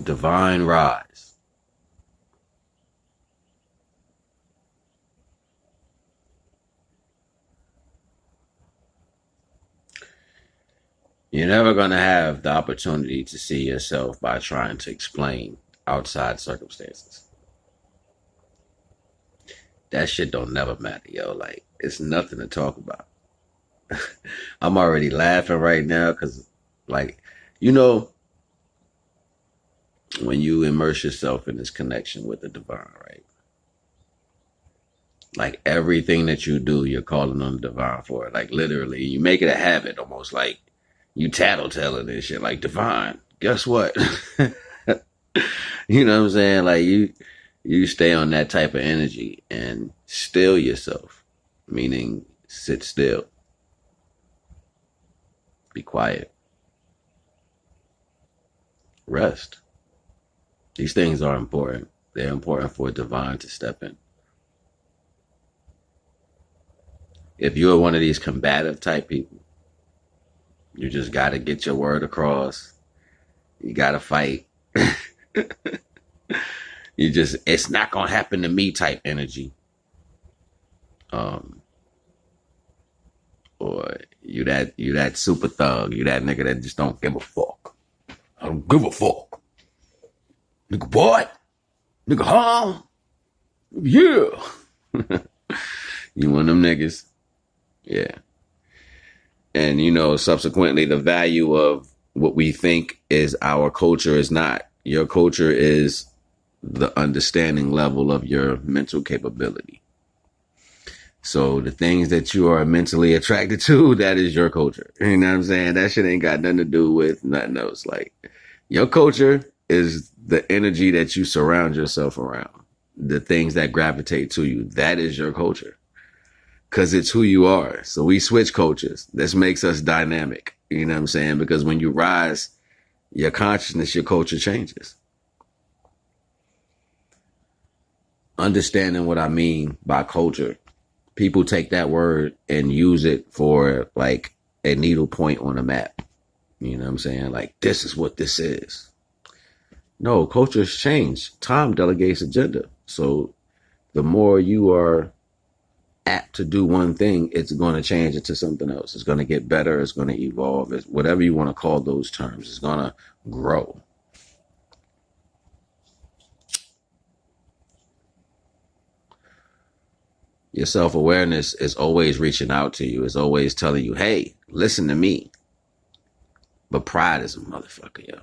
Divine rise. You're never going to have the opportunity to see yourself by trying to explain outside circumstances. That shit don't never matter, yo. Like, it's nothing to talk about. I'm already laughing right now because, like, you know, when you immerse yourself in this connection with the divine, right? Like, everything that you do, you're calling on the divine for it. Like, literally, you make it a habit almost like you tattletelling and shit. Like, divine, guess what? You know what I'm saying? Like, you stay on that type of energy and still yourself, meaning sit still, be quiet, rest. These things are important. They're important for divine to step in. If you're one of these combative type people, you just got to get your word across. You got to fight. It's not going to happen to me type energy. Um, or you that super thug, you that nigga that just don't give a fuck. I don't give a fuck. Nigga what? Nigga huh? Yeah. You one of them niggas? Yeah. And subsequently the value of what we think is our culture is not. Your culture is the understanding level of your mental capability. So the things that you are mentally attracted to, that is your culture. You know what I'm saying? That shit ain't got nothing to do with nothing else. Like, your culture is the energy that you surround yourself around. The things that gravitate to you. That is your culture. Because it's who you are. So we switch cultures. This makes us dynamic. You know what I'm saying? Because when you rise, your consciousness, your culture changes. Understanding what I mean by culture. People take that word and use it for like a needle point on a map. You know what I'm saying? Like, this is what this is. No, cultures change. Time delegates agenda. So the more you are apt to do one thing, it's going to change into something else. It's going to get better. It's going to evolve. It's whatever you want to call those terms. It's going to grow. Your self-awareness is always reaching out to you. It's always telling you, hey, listen to me. But pride is a motherfucker, yo.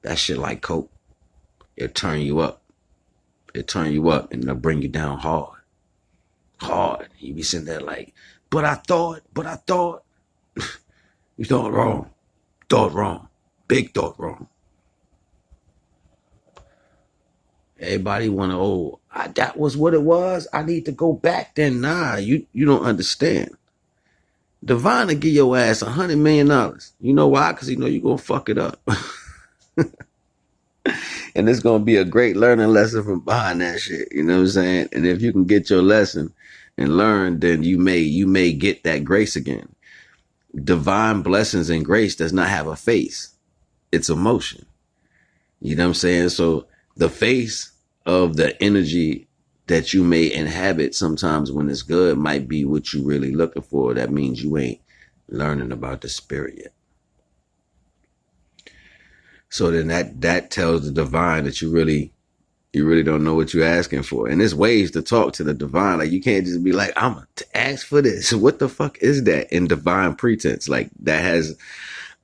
That shit like coke. It'll turn you up. It'll turn you up and it'll bring you down hard. Hard. You be sitting there like, but I thought. You thought wrong. Thought wrong. Big thought wrong. Everybody want to, that was what it was. I need to go back then. Nah, you don't understand. Divine will give your ass $100 million. You know why? Because you know you're going to fuck it up. And it's going to be a great learning lesson from behind that shit. You know what I'm saying? And if you can get your lesson and learn, then you may get that grace again. Divine blessings and grace does not have a face. It's emotion. You know what I'm saying? So the face of the energy that you may inhabit sometimes when it's good might be what you really looking for. That means you ain't learning about the spirit yet. So then that tells the divine that you really don't know what you're asking for. And there's ways to talk to the divine. Like, you can't just be like, I'm going to ask for this. What the fuck is that in divine pretense? Like, that has,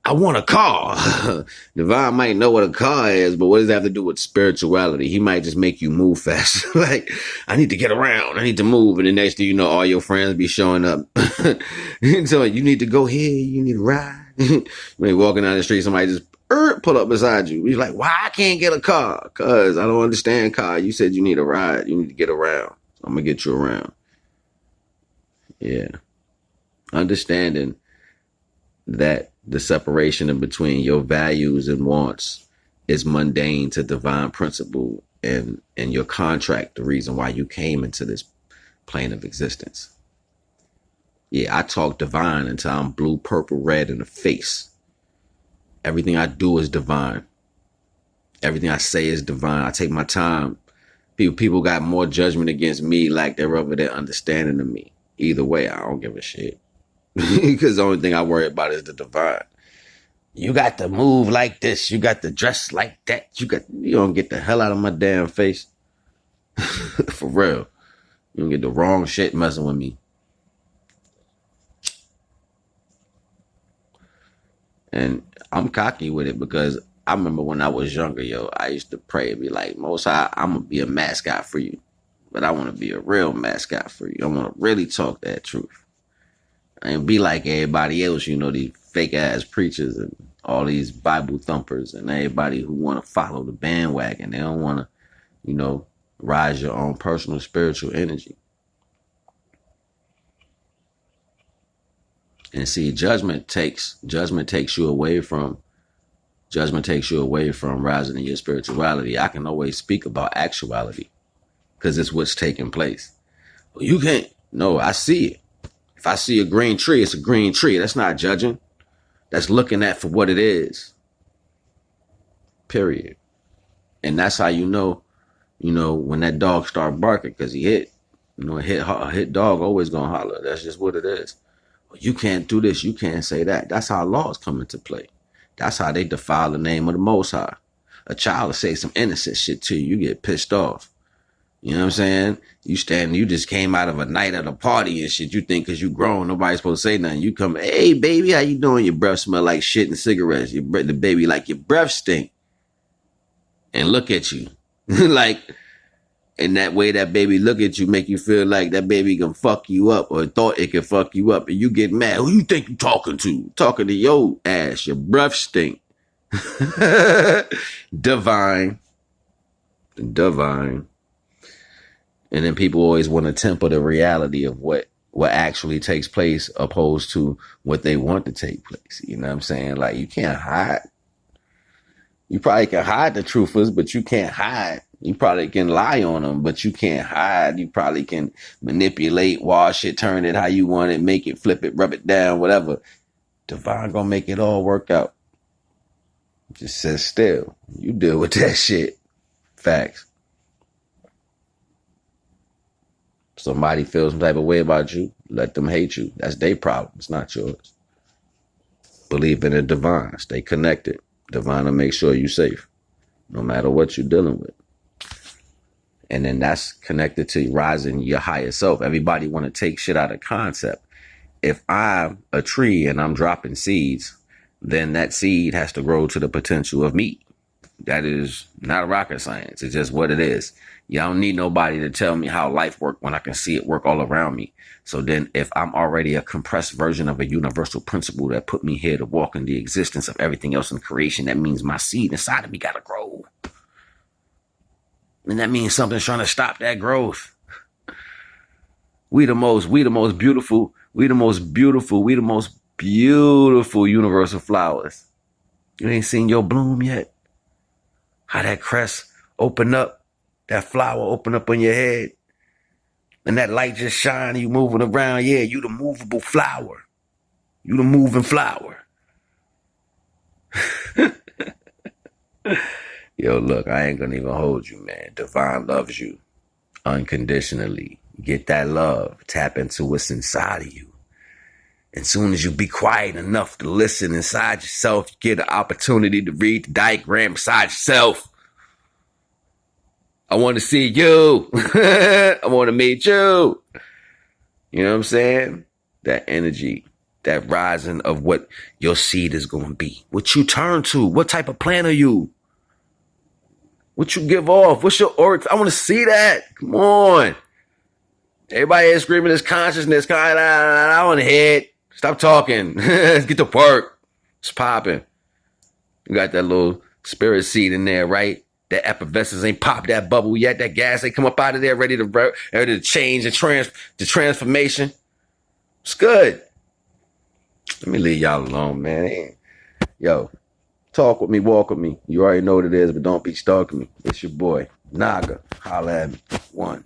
I want a car. Divine might know what a car is, but what does that have to do with spirituality? He might just make you move faster. Like, I need to get around. I need to move. And the next thing you know, all your friends be showing up. So you need to go here. You need to ride. When you're walking down the street, somebody just pull up beside you. You're like, why I can't get a car? Cause I don't understand car. You said you need a ride. You need to get around. So I'm gonna get you around. Yeah. Understanding that the separation in between your values and wants is mundane to divine principle and your contract, the reason why you came into this plane of existence. Yeah, I talk divine until I'm blue, purple, red in the face. Everything I do is divine. Everything I say is divine. I take my time. People got more judgment against me, like they're over there understanding of me. Either way, I don't give a shit. Because the only thing I worry about is the divine. You got to move like this. You got to dress like that. You don't get the hell out of my damn face. For real. You don't get the wrong shit messing with me. And I'm cocky with it because I remember when I was younger, yo, I used to pray and be like, Most High, I'm going to be a mascot for you. But I want to be a real mascot for you. I want to really talk that truth. And be like everybody else, you know, these fake ass preachers and all these Bible thumpers and everybody who want to follow the bandwagon. They don't want to, you know, rise your own personal spiritual energy. And see, judgment takes you away from rising in your spirituality. I can always speak about actuality because it's what's taking place. Well, you can't. No, I see it. If I see a green tree, it's a green tree. That's not judging. That's looking at for what it is. Period. And that's how you know, when that dog start barking because he hit. You know, a hit dog always gonna holler. That's just what it is. Well, you can't do this. You can't say that. That's how laws come into play. That's how they defile the name of the Most High. A child will say some innocent shit to you. You get pissed off. You know what I'm saying? You just came out of a night at a party and shit. You think because you grown, nobody's supposed to say nothing. You come, hey, baby, how you doing? Your breath smell like shit and cigarettes. The baby like your breath stink. And look at you. Like, in that way that baby look at you, make you feel like that baby can fuck you up or thought it could fuck you up. And you get mad. Who you think you talking to? Talking to your ass. Your breath stink. Divine. And then people always want to temper the reality of what actually takes place opposed to what they want to take place. You know what I'm saying? Like, you can't hide. You probably can hide the truthers, but you can't hide. You probably can lie on them, but you can't hide. You probably can manipulate, wash it, turn it how you want it, make it, flip it, rub it down, whatever. Divine gonna make it all work out. Just sit still. You deal with that shit. Facts. Somebody feels some type of way about you, let them hate you. That's their problem. It's not yours. Believe in the divine. Stay connected. Divine will make sure you're safe, no matter what you're dealing with. And then that's connected to rising your higher self. Everybody want to take shit out of concept. If I'm a tree and I'm dropping seeds, then that seed has to grow to the potential of me. That is not rocket science. It's just what it is. You don't need nobody to tell me how life works when I can see it work all around me. So then if I'm already a compressed version of a universal principle that put me here to walk in the existence of everything else in creation, that means my seed inside of me got to grow. And that means something's trying to stop that growth. We the most beautiful universal flowers. You ain't seen your bloom yet? How that crest open up, that flower open up on your head, and that light just shine, you moving around. Yeah, you the movable flower. You the moving flower. Yo, look, I ain't gonna even hold you, man. Divine loves you unconditionally. Get that love. Tap into what's inside of you. As soon as you be quiet enough to listen inside yourself, you get an opportunity to read the diagram inside yourself. I want to see you. I want to meet you. You know what I'm saying? That energy, that rising of what your seed is going to be. What you turn to. What type of plant are you? What you give off? What's your aura? I want to see that. Come on. Everybody is screaming this consciousness. I want to hit. Stop talking. Let's get to work. It's popping. You got that little spirit seed in there, right? That effervescence ain't popped that bubble yet. That gas ain't come up out of there ready to change and the transformation. It's good. Let me leave y'all alone, man. Yo, talk with me, walk with me. You already know what it is, but don't be stalking me. It's your boy, Naga. Holla at me. 1.